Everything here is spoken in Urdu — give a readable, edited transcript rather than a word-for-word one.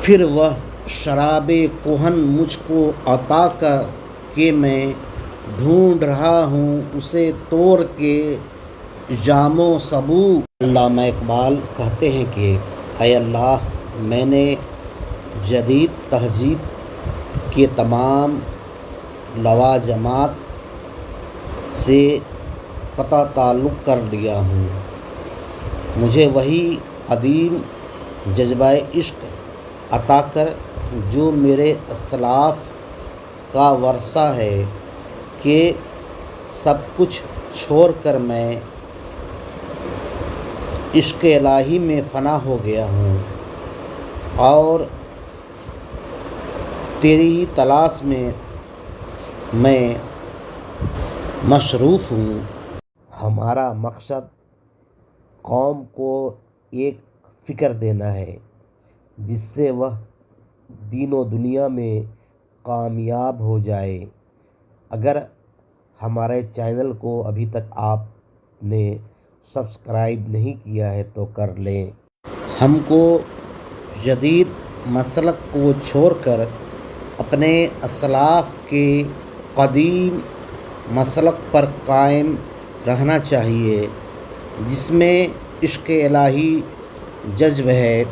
پھر وہ شراب کہن مجھ کو عطا کر کہ میں ڈھونڈ رہا ہوں اسے توڑ کے جام و سبو۔ علامہ اقبال کہتے ہیں کہ اے اللہ، میں نے جدید تہذیب کے تمام لوازمات سے قطع تعلق کر لیا ہوں۔ مجھے وہی قدیم جذبہ عشق عطا کر جو میرے اسلاف کا ورثہ ہے کہ سب کچھ چھوڑ کر میں عشق الہی میں فنا ہو گیا ہوں اور تیری ہی تلاش میں مصروف ہوں۔ ہمارا مقصد قوم کو ایک فکر دینا ہے جس سے وہ دین و دنیا میں کامیاب ہو جائے۔ اگر ہمارے چینل کو ابھی تک آپ نے سبسکرائب نہیں کیا ہے تو کر لیں۔ ہم کو جدید مسلک کو چھوڑ کر اپنے اسلاف کے قدیم مسلک پر قائم رہنا چاہیے جس میں عشق الہی جذب ہے۔